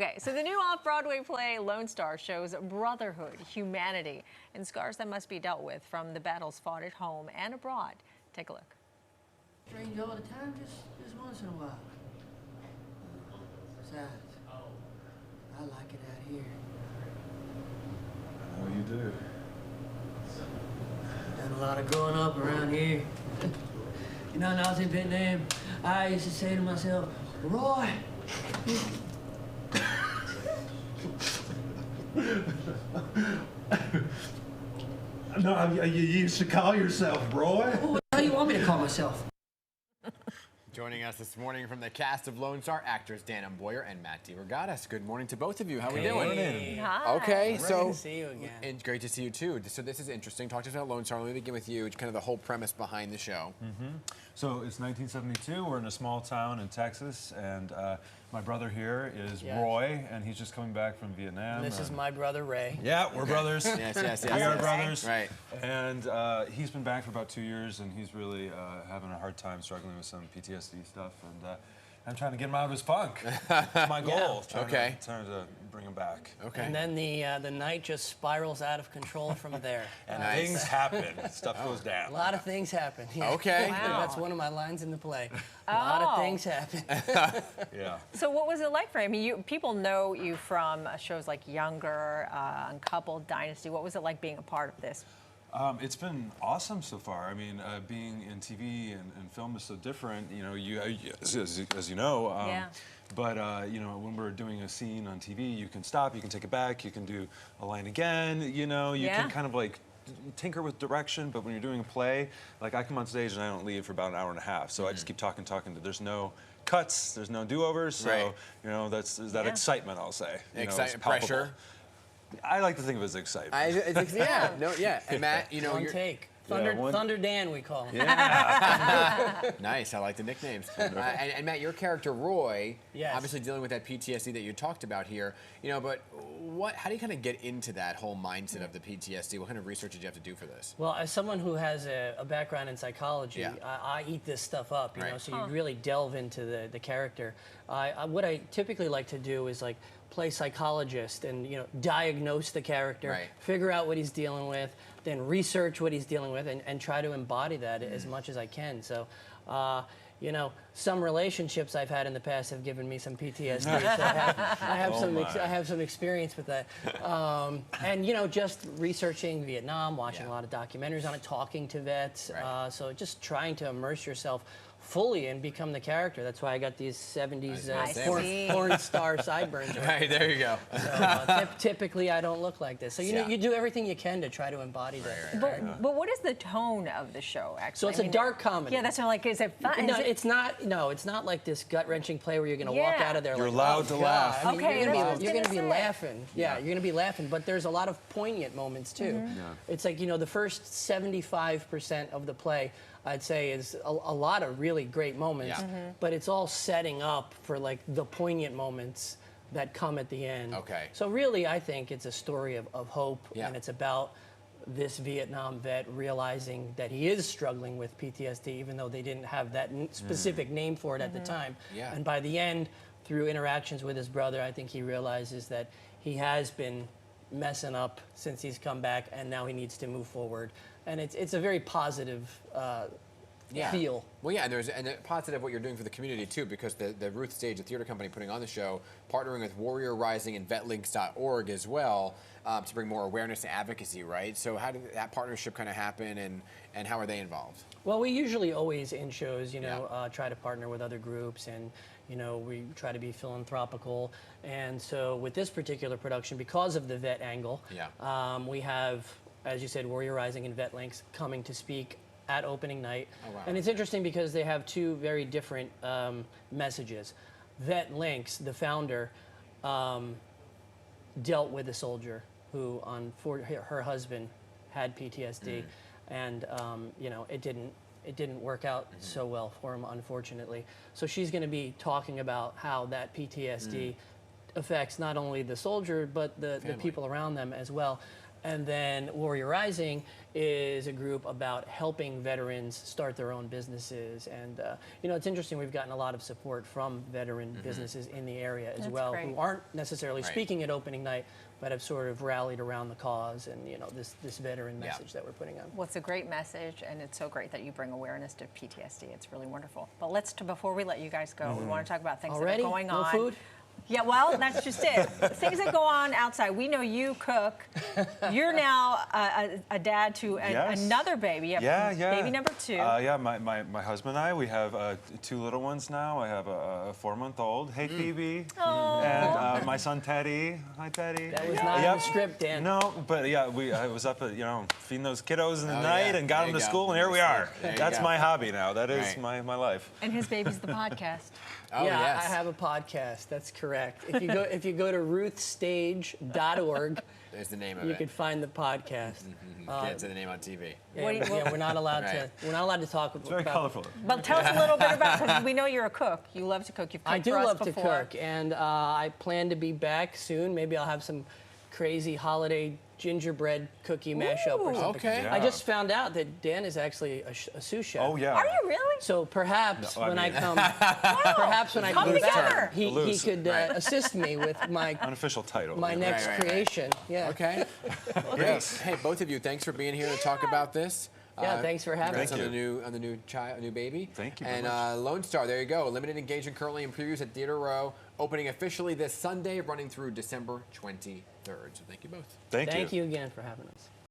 Okay, so the new off-Broadway play Lone Star shows brotherhood, humanity, and scars that must be dealt with from the battles fought at home and abroad. Take a look. Strange all the time, just once in a while. Besides, I like it out here. Oh, you do. Done a lot of growing up around here. You know, when I was in Vietnam, I used to say to myself, Roy. No, you used to call yourself Roy? What the hell do you want me to call myself? Joining us this morning from the cast of Lone Star, actors Dan Boyer and Matt DeRogatis. Good morning to both of you. How are we doing? Hi. Okay, so Great to see you again. and great to see you too. So this is interesting. Talk to us about Lone Star. Let me begin with you. Kind of the whole premise behind the show. So it's 1972. We're in a small town in Texas, and my brother here is Roy, and he's just coming back from Vietnam. This is my brother, Ray. Yeah, we're brothers. Yes. We are brothers. Right. And he's been back for about 2 years, and he's really having a hard time struggling with some PTSD stuff. And I'm trying to get him out of his funk. That's my goal. Okay. Trying to bring him back. Okay. And then the night just spirals out of control from there. And Nice. things happen. Stuff goes down. A lot of things happen. Yeah. Okay. Wow. That's one of my lines in the play. A lot of things happen. Yeah. So what was it like for you? I mean, people know you from shows like Younger, Uncoupled, Dynasty. What was it like being a part of this? It's been awesome so far. I mean, being in TV and film is so different. You know, as you know. Yeah. But you know, when we're doing a scene on TV, you can stop, you can take it back, you can do a line again. You know, you can kind of like tinker with direction. But when you're doing a play, like I come on stage and I don't leave for about an hour and a half. So I just keep talking. There's no cuts, there's no do-overs. So you know, there's that excitement, I'll say. Excitement, pressure. I like to think of it as excitement. And Matt, you know, One you're take. Yeah, Thunder Dan, we call him. Yeah. nice. I like the nicknames. And Matt, your character Roy, Yes. obviously dealing with that PTSD that you talked about here. You know, but how do you kind of get into that whole mindset of the PTSD? What kind of research did you have to do for this? Well, as someone who has a background in psychology, Yeah. I eat this stuff up, you know, Right. so you really delve into the character. What I typically like to do is like play psychologist and, you know, diagnose the character, Right. figure out what he's dealing with, then research what he's dealing with and try to embody that as much as I can. So, you know, some relationships I've had in the past have given me some PTSD. So I have some experience with that. And you know, just researching Vietnam, watching a lot of documentaries on it, talking to vets. Right. So just trying to immerse yourself fully and become the character. That's why I got these 70s porn star sideburns. Right, there you go. So, typically, I don't look like this. So you do everything you can to try to embody that. But what is the tone of the show, actually? So it's a dark comedy. Yeah, that's not like, is it fun? No, it's not. No, it's not like this gut-wrenching play where you're going to walk out of there. You're like, allowed oh, to God. laugh. I mean, Okay, you're going to be say. laughing. Yeah, you're going to be laughing. But there's a lot of poignant moments too. It's like, you know, the first 75% of the play, I'd say, is a lot of really great moments. But it's all setting up for like the poignant moments that come at the end. Okay. So really, I think it's a story of hope, Yeah. and it's about this Vietnam vet realizing that he is struggling with PTSD, even though they didn't have that specific name for it at the time. Yeah. And by the end, through interactions with his brother, I think he realizes that he has been messing up since he's come back, and now he needs to move forward. And it's a very positive feel. Well, yeah, and positive what you're doing for the community too, because the Ruth Stage, the theater company putting on the show, partnering with Warrior Rising and VetLinks.org as well to bring more awareness and advocacy, right? So how did that partnership kind of happen, and how are they involved? Well, we usually always in shows, you know, try to partner with other groups, and you know, we try to be philanthropical. And so with this particular production, because of the vet angle, we have, as you said, Warrior Rising and VetLinks coming to speak at opening night. Oh, wow. And it's interesting because they have two very different messages. VetLinks, the founder, dealt with a soldier who, her husband had PTSD, and you know, it didn't work out so well for him, unfortunately. So she's going to be talking about how that PTSD affects not only the soldier but the people around them as well. And then Warrior Rising is a group about helping veterans start their own businesses. And, you know, it's interesting, we've gotten a lot of support from veteran businesses in the area as That's well, great. who aren't necessarily Right. speaking at opening night, but have sort of rallied around the cause and, you know, this veteran message that we're putting on. Well, it's a great message, and it's so great that you bring awareness to PTSD. It's really wonderful. But before we let you guys go, we want to talk about things Already? that are going No on. food? Yeah, well, that's just it. Things that go on outside. We know you cook. You're now a dad to Yes. another baby. You have baby number 2. Yeah, my husband and I, we have 2 little ones now. I have a 4-month-old. Hey, Phoebe. And my son, Teddy. Hi, Teddy. That was not in the script, Dan. No, but yeah, I was up at, feeding those kiddos in the night and got There them you to go. school, and here we are. There you That's go. my hobby now. That is Right. my life. And his baby's the podcast. Oh, yeah, yes. I have a podcast. That's correct. If you go to ruthstage.org, There's the name of you it. can find the podcast. Can't say the name on TV. Yeah, we're not allowed Right. to talk about. It's very colorful. But tell us a little bit about, because we know you're a cook. You love to cook. You've cooked I do for us love to before. cook, and I plan to be back soon. Maybe I'll have some crazy holiday gingerbread cookie mashup or Ooh. something. Okay. Yeah. I just found out that Dan is actually a sous chef. Oh, yeah. Are you really? So perhaps No, I when I mean- come, perhaps when I Come come together. back, he Loose. could assist me with my Unofficial title. my next right, right. creation. Yeah. Okay. Yes. Hey, both of you, thanks for being here to talk about this. Yeah, thanks for having Congrats us. on the new baby. Thank you very And much. Lone Star, there you go. Limited engagement currently in previews at Theater Row, opening officially this Sunday, running through December 23rd. So thank you both. Thank you. Thank you again for having us.